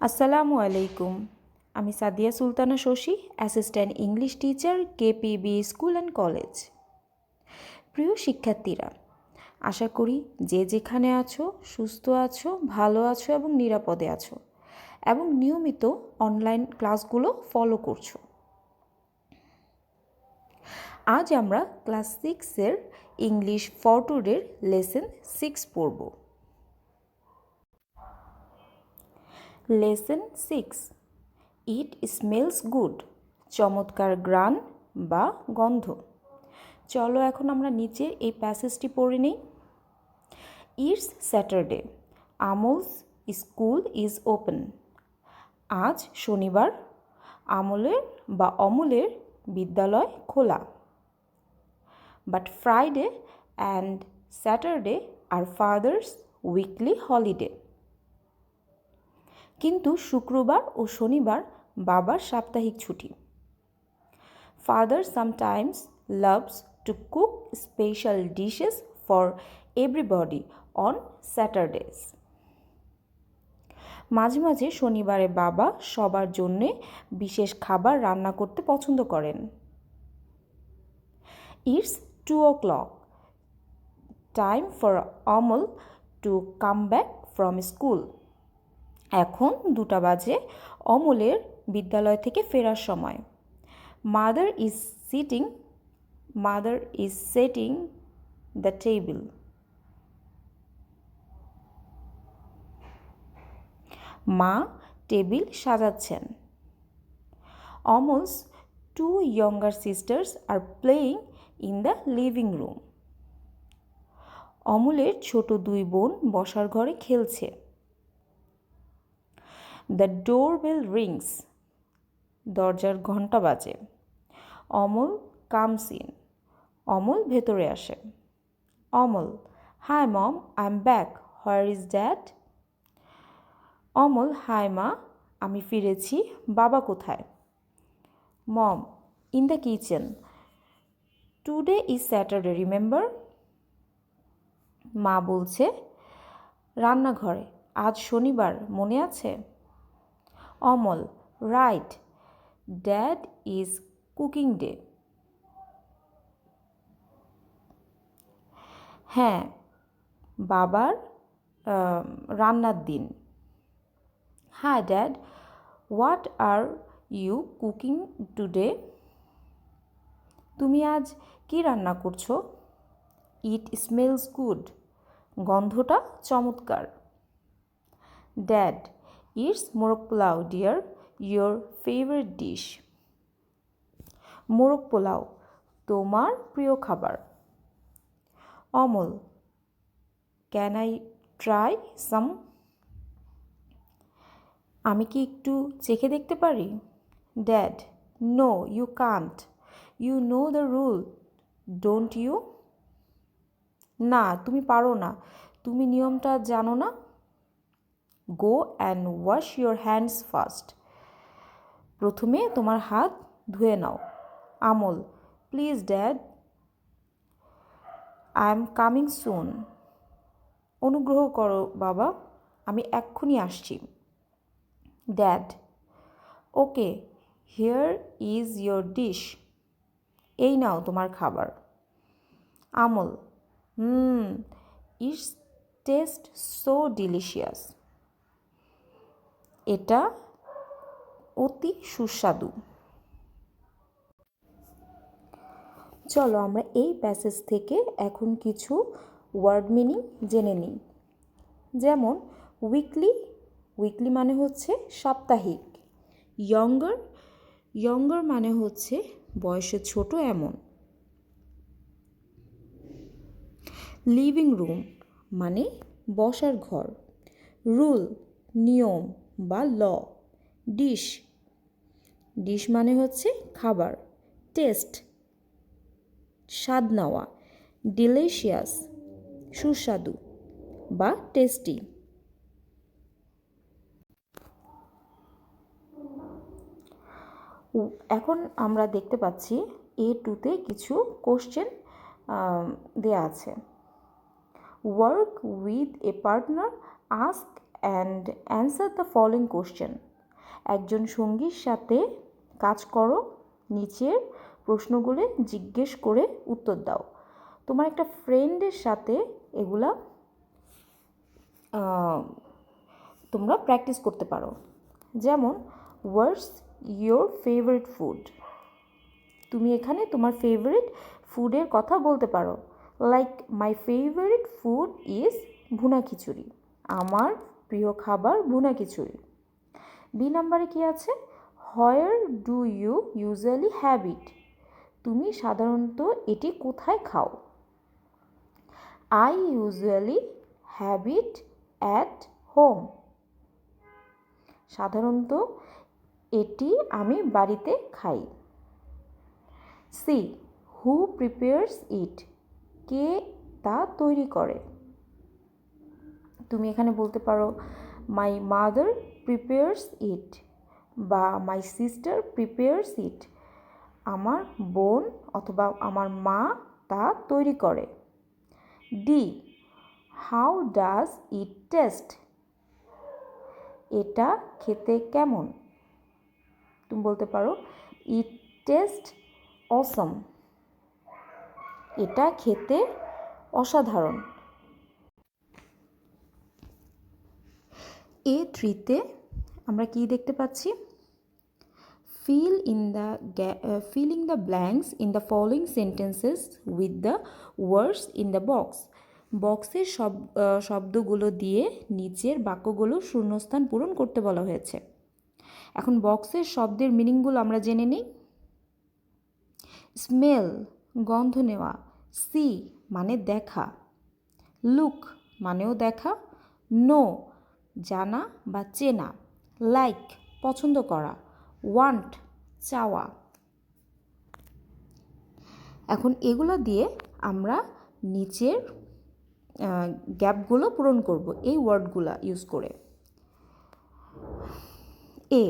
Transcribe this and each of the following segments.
আসসালামু আলাইকুম। আমি Sadia Sultana Shoshi, assistant English teacher, KPB school and college. প্রিয় শিক্ষার্থীরা, আশা করি যে যেখানে আছো সুস্থ আছো, ভালো আছো এবং নিরাপদে আছো এবং নিয়মিত অনলাইন ক্লাসগুলো ফলো করছো। আজ আমরা ক্লাস 6-এর ইংলিশ ফর টুডের লেসন 6 পড়ব। লেসন 6, ইট স্মেলস গুড, চমৎকার গ্রান বা গন্ধ। চলো এখন আমরা নিচের এই প্যাসেজটি পড়ে নিই। It's Saturday, Amal's school is open. আজ শনিবার, অমলের বিদ্যালয় খোলা। But Friday and Saturday are father's weekly holiday. কিন্তু শুক্রবার ও শনিবার বাবার সাপ্তাহিক ছুটি। Father sometimes loves to cook special dishes for everybody on Saturdays. মাঝে মাঝে শনিবারে বাবা সবার জন্যে বিশেষ খাবার রান্না করতে পছন্দ করেন। It's 2 o'clock. Time for Amal to come back from school. এখন 2টা বাজে, অমলের বিদ্যালয় থেকে ফেরার সময়। Mother is setting the table. মা table সাজাচ্ছেন। Amal's 2 younger sisters are playing in the living room. অমলের ছোট 2 বোন বসার ঘরে খেলছে। The doorbell rings. দরজার ঘন্টা বাজে। Amal comes in. অমল ভেতরে আসে। Amal, hi mom, I am back, where is dad? Amal, hi মা, আমি ফিরেছি, বাবা কোথায়? Mom, in the kitchen. Today is Saturday, remember? মা বলছে, রান্নাঘরে, আজ শনিবার, মনে আছে? Amal, right, dad is cooking day. হ্যাঁ, বাবার রান্নার দিন। Hi dad, what are you cooking today? তুমি আজ কি রান্না করছো? ইট স্মেলস গুড, গন্ধটা চমৎকার। Dad, it's morog polao dear, your favourite dish. মোরগ পোলাও, তোমার প্রিয় খাবার। Amal, can I try some? আমি কি একটু চেখে দেখতে পারি? Dad, no you can't, you know the rule, don't you? না, তুমি পারো না, তুমি নিয়মটা জানো না? Go and wash your hands first. প্রথমে তোমার হাত ধুয়ে নাও। Amal, please dad, I am coming soon. অনুগ্রহ করো বাবা, আমি এক্ষুনি আসছি। Dad, okay, here is your dish. এই নাও তোমার খাবার। আমল, ইটস টেস্ট সো ডিলিশিয়াস। এটা অতি সুস্বাদু। চলো আমরা এই প্যাসেজ থেকে এখন কিছু ওয়ার্ড মিনিং জেনে নিই। যেমন উইকলি মানে হচ্ছে সাপ্তাহিক। ইয়ঙ্গার মানে হচ্ছে বয়সে ছোট এমন। লিভিং রুম মানে বসার ঘর। রুল নিয়ম বা ল। ডিশ মানে হচ্ছে খাবার। টেস্ট স্বাদ নেওয়া। ডিলিশিয়াস সুস্বাদু বা টেস্টি। এখন আমরা দেখতে পাচ্ছি A2-তে কিছু কোশ্চেন দেয়া আছে। Work with a partner, ask and answer the following question. একজন সঙ্গীর সাথে কাজ করো, নিচের প্রশ্নগুলো জিজ্ঞেস করে উত্তর দাও। তোমার একটা ফ্রেন্ডের সাথে এগুলা তোমরা প্র্যাকটিস করতে পারো। যেমন, হোয়াটস ইয়োর ফেভারিট ফুড? তুমি এখানে তোমার ফেভারিট ফুডের কথা বলতে পারো। Like, my favourite food is ভুনা খিচুড়ি। আমার প্রিয় খাবার ভুনা খিচুড়ি। বি নাম্বারে কি আছে? Where do you usually have it? তুমি সাধারণত এটি কোথায় খাও? I usually have it at home. সাধারণত এটি আমি বাড়িতে খাই। সি, হু প্রিপেয়ার্স ইট? কে তা তৈরি করে? তুমি এখানে বলতে পারো মাই মাদার প্রিপেয়ার্স ইট বা মাই সিস্টার প্রিপেয়ার্স ইট। আমার বোন অথবা আমার মা তা তৈরি করে। D, how does it test? এটা খেতে কেমন? তুমি বলতে পারো ইট টেস্ট অসম। এটা খেতে অসাধারণ। A3-তে আমরা কি দেখতে পাচ্ছি? filling the blanks in the following sentences with the words in the box. বক্সের শব্দগুলো দিয়ে নিচের বাক্যগুলো শূন্যস্থান পূরণ করতে বলা হয়েছে। এখন বক্সের শব্দের মিনিংগুলো আমরা জেনে নিই। স্মেল, গন্ধ নেওয়া। সি মানে দেখা। লুক মানেও দেখা। নো জানা বা চেনা। লাইক পছন্দ করা। ওয়ান্ট চাওয়া। এখন এগুলো দিয়ে আমরা নিচের গ্যাপগুলো পূরণ করব এই ওয়ার্ডগুলো ইউজ করে। A,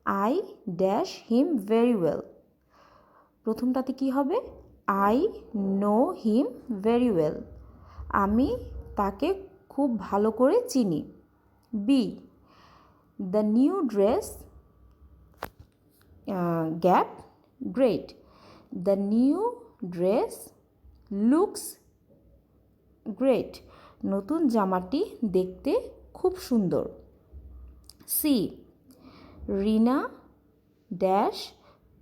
I dash him very well. প্রথমটাতে কি হবে? I know him very well. আমি তাকে খুব ভালো করে চিনি। B, the new dress gap great. The new dress looks great. নতুন জামাটি দেখতে খুব সুন্দর। C, Rina dash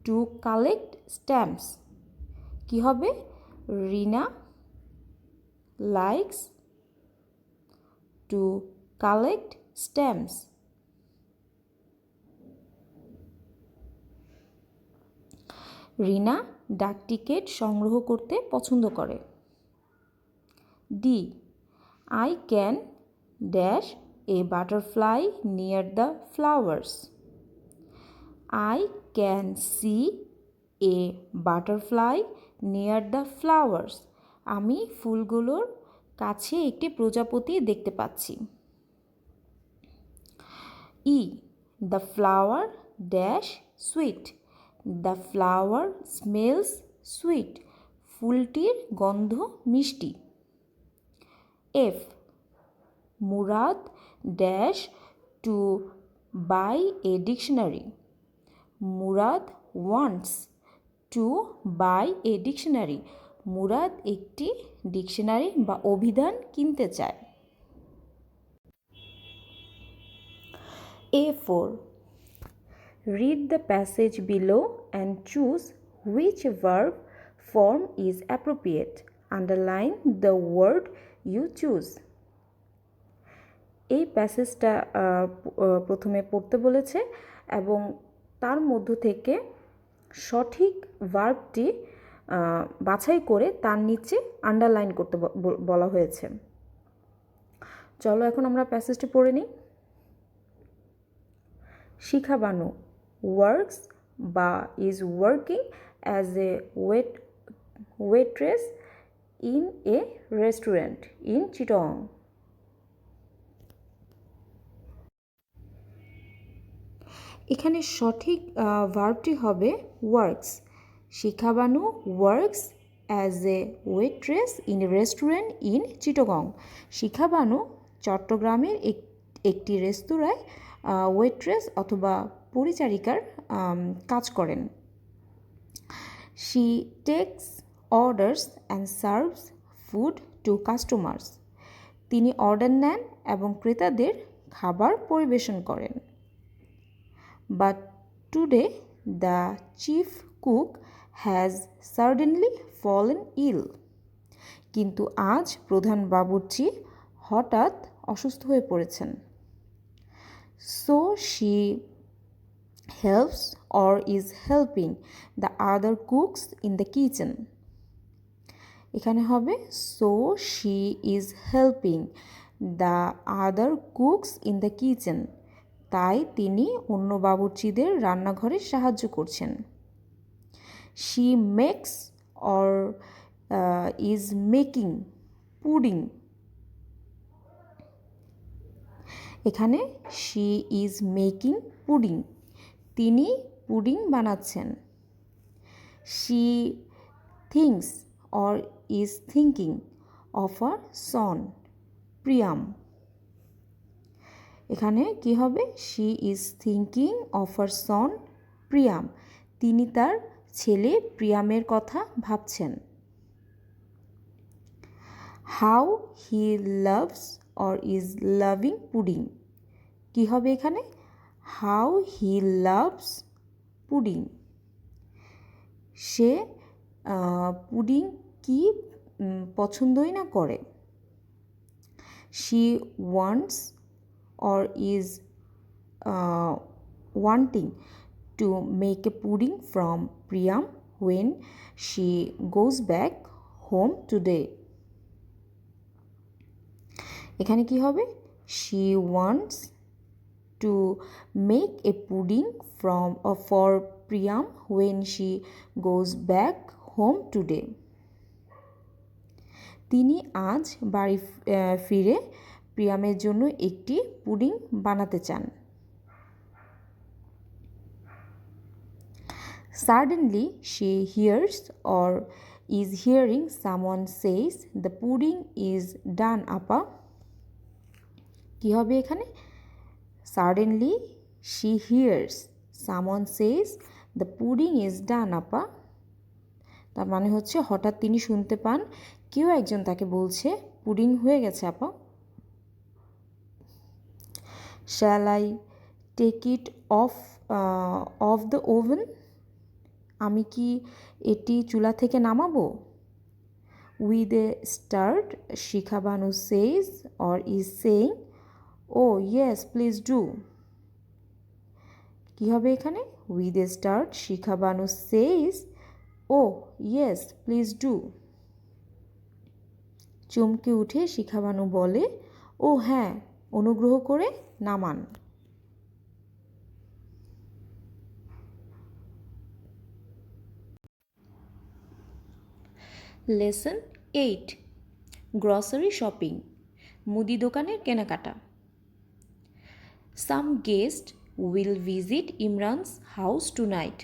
to collect stamps. কি হবে? Rina likes to collect stamps. Rina ডাক টিকিট সংগ্রহ করতে পছন্দ করে। D, I can dash a butterfly near the flowers. I can see a butterfly near the flowers. আমি ফুলগুলোর কাছে একটি প্রজাপতি দেখতে পাচ্ছি। E, the flower dash sweet. The flower smells sweet. ফুলটির গন্ধ মিষ্টি। F, Murad dash to buy a dictionary. Murad wants to buy a dictionary. Murad একটি ডিকশনারি বা অভিধান কিনতে চায়। A4, read the passage below and choose which verb form is appropriate. Underline the word you choose. এই প্যাসেজটা প্রথমে পড়তে বলেছে এবং তার মধ্য থেকে সঠিক ভার্বটি বাছাই করে তার নিচে আন্ডারলাইন করতে বলা হয়েছে। চলো এখন আমরা প্যাসেজটি পড়ে নিই। শিখা বানু works বা is working as a waitress in a restaurant in Chittagong. এখানে সঠিক ভার্বটি হবে works. Shikha Banu works as a waitress in a restaurant in Chittagong. শিখা বানু চট্টগ্রামের একটি রেস্তোরাঁয় ওয়েট্রেস অথবা পরিচারিকার কাজ করেন। She takes orders and serves food to customers. তিনি অর্ডার নেন এবং ক্রেতাদের খাবার পরিবেশন করেন। But today the chief cook has suddenly fallen ill. কিন্তু আজ প্রধান বাবুর্চি হঠাৎ অসুস্থ হয়ে পড়েছেন। So she helps or is helping the other cooks in the kitchen. এখানে হবে so she is helping the other cooks in the kitchen. তাই তিনি অন্য বাবুর্চিদের রান্নাঘরে সাহায্য করছেন। She makes or is making pudding. এখানে she is making pudding. তিনি পুডিং বানাচ্ছেন। She thinks or is thinking of her son Priyam. এখানে কি হবে she is thinking of her son Priyam. তিনি তার ছেলে প্রিয়ামের কথা ভাবছেন। How he loves or is loving pudding. কি হবে এখানে how he loves pudding. Say pudding কি পছন্দই না করে। She wants or is wanting to make a pudding from Priyam when she goes back home today. এখানে কি হবে she wants to make a pudding for Priyam when she goes back home today. তিনি আজ বাড়ি ফিরে প্রিয়ামের জন্য একটি pudding বানাতে চান। Suddenly she hears or is hearing someone says the pudding is done appa. কি হবে এখানে Suddenly she hears someone says the pudding is done appa. তার মানে হচ্ছে হঠাৎ তিনি শুনতে পান কেউ একজন তাকে বলছে পুডিং হয়ে গেছে আপা। Shall I take it off the oven? আমি কি এটি চুলা থেকে নামাবো? With a start, Shikha Banu says or is saying, oh yes, please do. কি হবে এখানে with a start, Shikha Banu says, oh yes, please do. চমকে উঠে শিখা বানু বলে ও হ্যাঁ অনুগ্রহ করে নামান। লেসন 8 গ্রসারি শপিং মুদি দোকানের কেনাকাটা। Some guest will visit Imran's house tonight.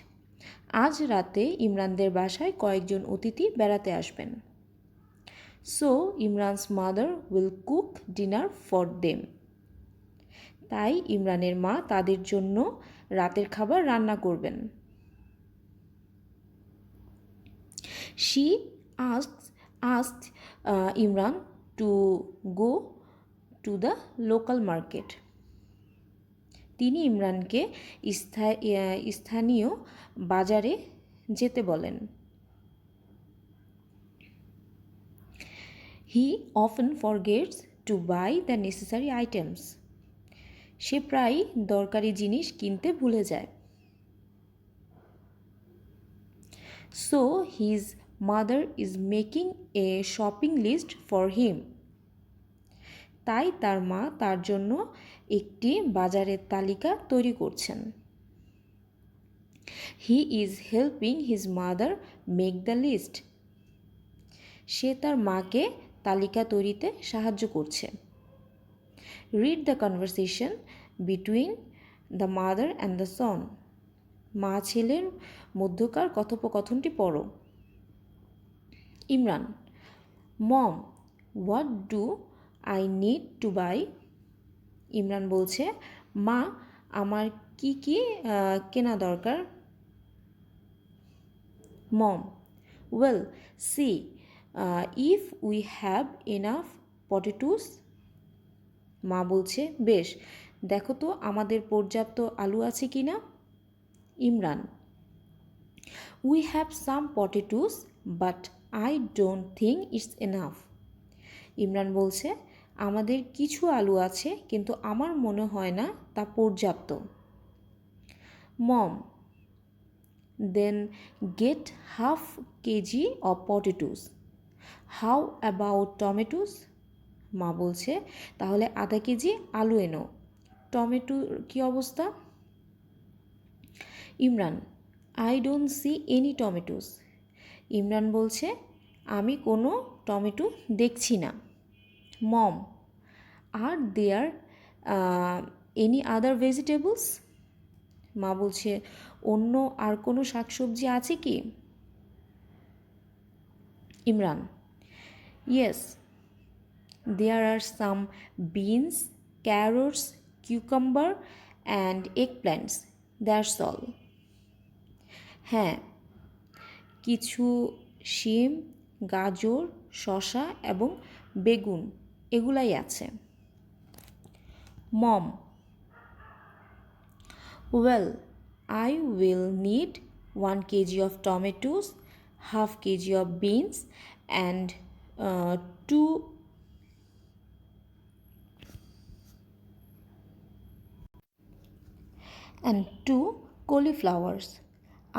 আজ রাতে ইমরানদের বাসায় কয়েকজন অতিথি বেড়াতে আসবেন। So Imran's mother will cook dinner for them. তাই ইমরানের মা তাদের জন্য রাতের খাবার রান্না করবেন। She asked Imran to go to the local market. তিনি ইমরানকে স্থানীয় বাজারে যেতে বলেন। He often forgets to buy the necessary items. সে প্রায় দরকারি জিনিস কিনতে ভুলে যায়। So his mother is making a shopping list for him. তাই তার মা তার জন্য একটি বাজারের তালিকা তৈরি করছেন। He is helping his mother make the list. সে তার মাকে তালিকা তৈরিতে সাহায্য করছে। Read the conversation between the mother and the son. মা ছেলের মধ্যকার কথোপকথনটি পড়ো। ইমরান, মম, what do I need to buy? Imran বলছে, মা আমার কি কি কেনা দরকার? Mom, well see if we have enough potatoes. মা বলছে, বেশ, দেখো তো আমাদের পর্যাপ্ত আলু আছে কি না। Imran, we have some potatoes but I don't think it's enough. Imran বলছে, আমাদের কিছু আলু আছে কিন্তু আমার মনে হয় না তা পর্যাপ্ত। Mom, then get half KG of potatoes. How about tomatoes? মা বলছে, তাহলে আধা কেজি আলু এনো। টমেটোর কি অবস্থা? Imran, I don't see any tomatoes. Imran বলছে, আমি কোনো টমেটো দেখছি না। Mom, are there any other vegetables? মা বলছে, অন্য আর কোনো শাকসবজি আছে কি? Imran, yes, there are some beans, carrots, cucumber and egg plants, that's all. হ্যাঁ, কিছু শিম, গাজর, শসা এবং বেগুন এগুলাই আছে। Mom, well I will need 1 KG of tomatoes, half KG of beans and two and 2 cauliflowers.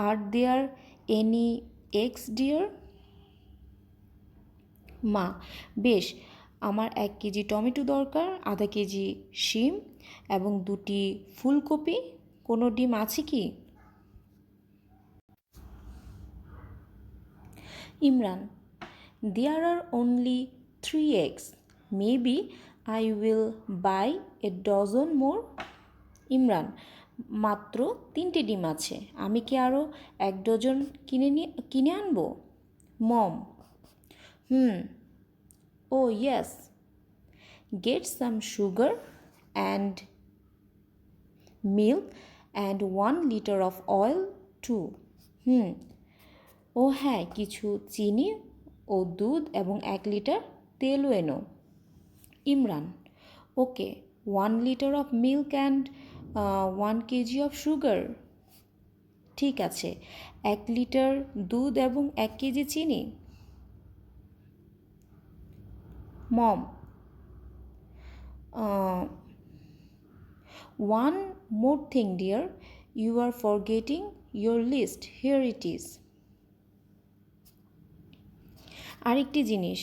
Are there any eggs, dear? মা, বেশ, আমার 1 কেজি টমেটো দরকার, আধা কেজি শিম এবং 2টি ফুলকপি। কোনো ডিম আছে কি? Imran, there are only 3 eggs. Maybe I will buy a dozen more. Imran, মাত্র 3টে ডিম আছে, আমি কি আরও 1 ডজন কিনে আনবো? Mom, oh yes, get some sugar and milk and 1 litre of oil too. ও হ্যাঁ, কিছু চিনি ও দুধ এবং 1 লিটার তেলও এনো। ইমরান, ওকে, 1 litre of milk and 1 KG of sugar. ঠিক আছে, 1 লিটার দুধ এবং 1 কেজি চিনি। মম, one more thing, dear, you are forgetting your list. Here it is. আরেকটি জিনিস,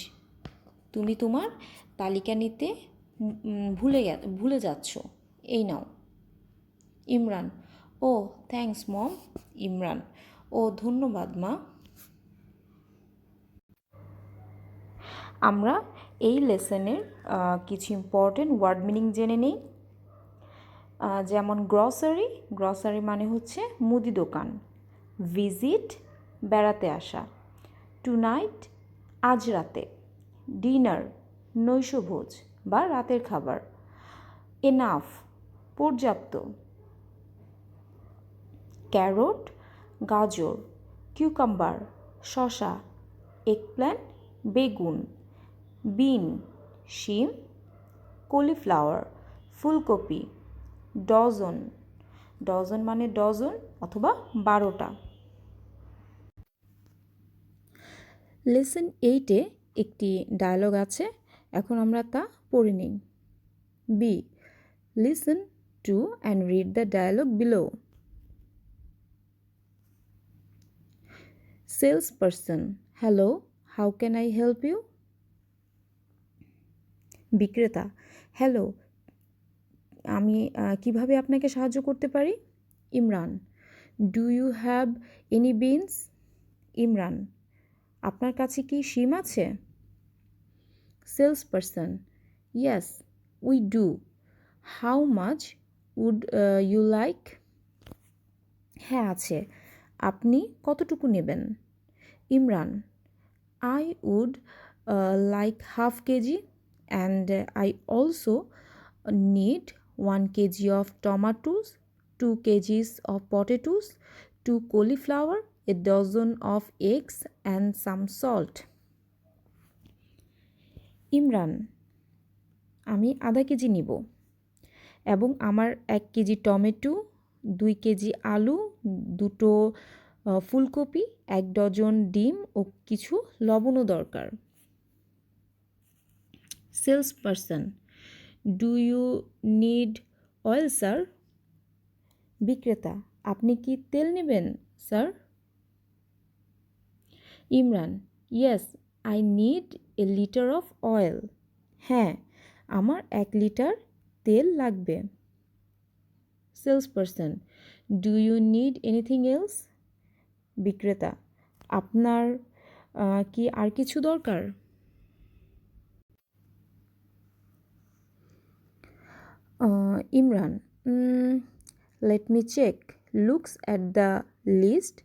তুমি তোমার তালিকা নিতে ভুলে যাচ্ছ, এই নাও। ইমরান, ও থ্যাঙ্কস মম। ইমরান, ও ধন্যবাদ মা। আমরা এই লেসনের কিছু ইম্পর্টেন্ট ওয়ার্ড মিনিং জেনে নিই। যেমন গ্রসারি, গ্রসারি মানে হচ্ছে মুদি দোকান। ভিজিট, বেড়াতে আসা। টুনাইট, আজ রাতে। ডিনার, নৈশভোজ বা রাতের খাবার। এনাফ, পর্যাপ্ত। ক্যারট, গাজর। কিউকাম্বার, শসা। এগপ্ল্যান্ট, বেগুন। বিন, শিম। কলিফ্লাওয়ার, ফুলকপি। ডজন, ডজন মানে ডজন অথবা 12টা। লেসন 8-এ একটি ডায়লগ আছে, এখন আমরা তা পড়ে নিই। B, listen to and read the dialogue below. Salesperson, hello, how can I help you? বিক্রেতা, হ্যালো, আমি কিভাবে আপনাকে সাহায্য করতে পারি? Imran, do you have any beans? Imran, আপনার কাছে কি শিম আছে? Salesperson, yes we do. How much would you like? হ্যাঁ আছে, আপনি কতটুকু নেবেন? Imran, I would like half kg and I also need 1 kg of tomatoes, 2 kgs of potatoes, 2 cauliflower, a dozen of eggs and some salt. Imran, আমি আধা KG নিব এবং আমার 1 কেজি টমেটো, 2 কেজি আলু, দুটো ফুলকপি, 1 ডজন ডিম ও কিছু লবণও দরকার। Salesperson, do you need oil sir? বিক্রেতা, আপনি কি তেল নেবেন sir? Imran, yes, I need a litre of oil. হ্যাঁ, আমার 1 লিটার তেল লাগবে। Salesperson, do you need anything else? বিক্রেতা, আপনার কি আর কিছু দরকার? Imran, let me check, looks at the list.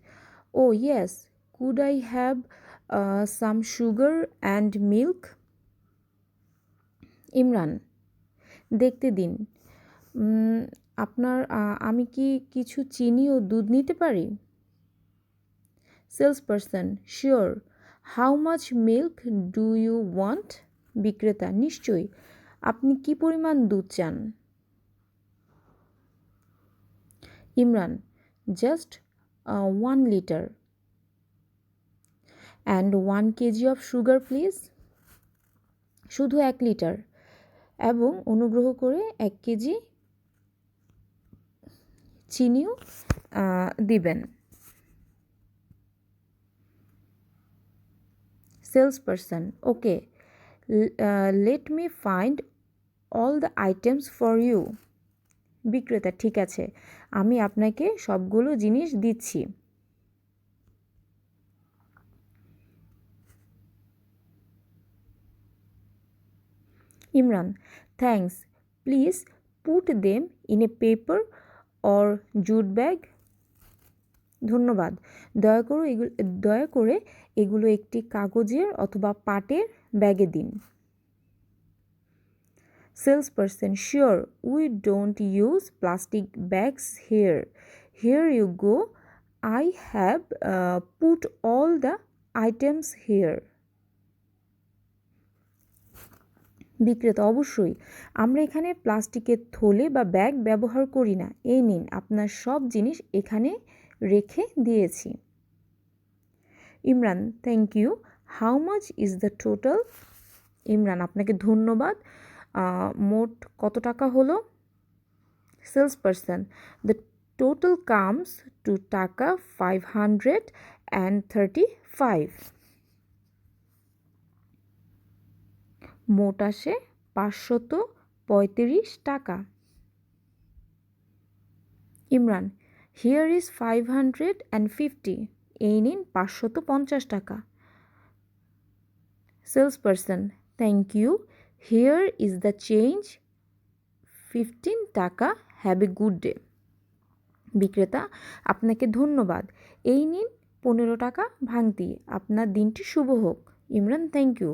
Oh yes, could I have some sugar and milk? Imran, দেখতে দিন। আমি কি কিছু চিনি ও দুধ নিতে পারি? Salesperson, sure, how much milk do you want? বিক্রেতা, নিশ্চয়ই, আপনি কি পরিমাণ দুধ চান? Imran, just 1 litre and 1 KG of sugar please. শুধু 1 লিটার এবং অনুগ্রহ করে 1 কেজি চিনিও দিবেন। Salesperson, okay, let me find all the items for you. বিক্রেতা, ঠিক আছে, আমি আপনাকে সবগুলো জিনিস দিচ্ছি। Imran, thanks, please put them in a paper or jute bag. ধন্যবাদ, দয়া করে এগুলো একটি কাগজের অথবা পাটের ব্যাগে দিন। Salesperson, sure, we don't use plastic bags here. Here you go, I have put all the items here. বিক্রেতা, অবশ্যই, আমরা এখানে প্লাস্টিকের থলে বা ব্যাগ ব্যবহার করি না। এই নিন, আপনার সব জিনিস এখানে রেখে দিয়েছি। Imran, thank you, how much is the total? Imran, আপনাকে ধন্যবাদ, মোট কত টাকা হলো? Salesperson, the total comes to taka 535। মোট আসে 535 টাকা। ইমরান, হিয়ার ইজ 550, এই নিন 550 টাকা। Salesperson, thank you, here is the change 15 টাকা, হ্যাভ এ গুড ডে। বিক্রেতা, আপনাকে ধন্যবাদ, এই নিন 15 টাকা ভাঙতি, আপনার দিনটি শুভ হোক। ইমরান, থ্যাংক ইউ,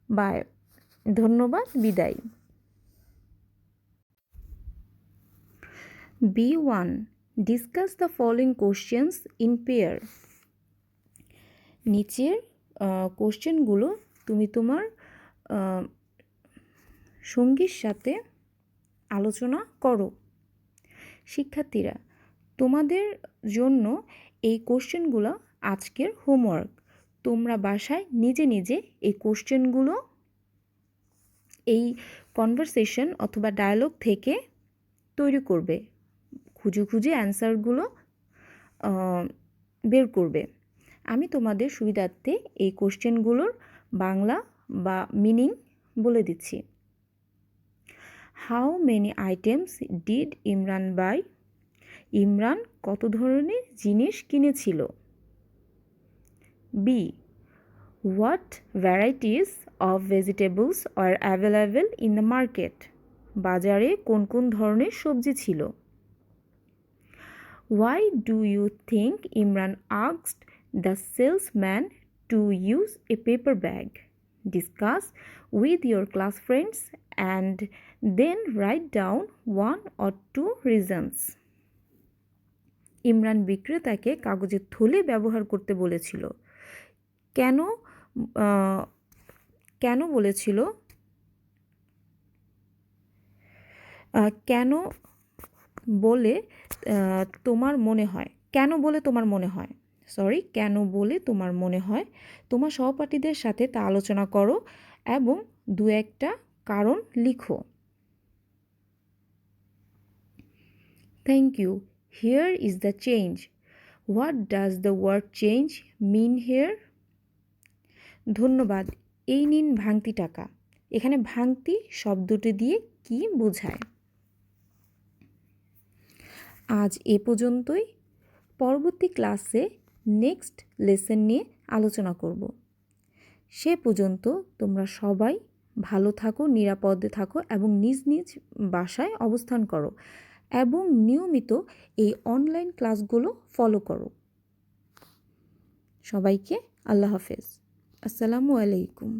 বাই, ধন্যবাদ, বিদায়। B1, discuss the following questions in pair. নিচের কোশ্চেনগুলো তুমি তোমার সঙ্গীর সাথে আলোচনা করো। শিক্ষার্থীরা, তোমাদের জন্য এই কোশ্চেনগুলো আজকের হোমওয়ার্ক। তোমরা বাসায় নিজে নিজে এই কোশ্চেনগুলো এই কনভারসেশন অথবা ডায়ালগ থেকে তৈরি করবে, খুঁজে খুঁজে অ্যান্সারগুলো বের করবে। আমি তোমাদের সুবিধার্থে এই কোশ্চেনগুলোর বাংলা বা মিনিং বলে দিচ্ছি। How many items did Imran buy? Imran কত ধরনের জিনিস কিনেছিল? B, what varieties of vegetables are available in the market? বাজারে কোন কোন ধরনের সবজি ছিল? Why do you think Imran asked the salesman to use a paper bag? Discuss with your class friends and then write down 1 or 2 reasons. Imran বিক্রেতাকে কাগজের থলে ব্যবহার করতে বলেছিল। কেন কেন বলেছিল কেন বলে তোমার মনে হয় কেন বলে তোমার মনে হয় কেন বলে তোমার মনে হয় তোমার সহপাঠীদের সাথে তা আলোচনা করো এবং দু একটা কারণ লিখো। Thank you, here is the change. What does the word change mean here? ধন্যবাদ, এই নিন ভাঙতি টাকা। এখানে ভাঙতি শব্দটি দিয়ে কি বোঝায়? আজ এ পর্যন্তই। পরবর্তী ক্লাসে নেক্সট লেসন নিয়ে আলোচনা করব। সে পর্যন্ত তোমরা সবাই ভালো থাকো, নিরাপদে থাকো এবং নিজ নিজ বাসায় অবস্থান করো এবং নিয়মিত এই অনলাইন ক্লাসগুলো ফলো করো। সবাইকে আল্লাহ হাফেজ। আসসালামু আলাইকুম।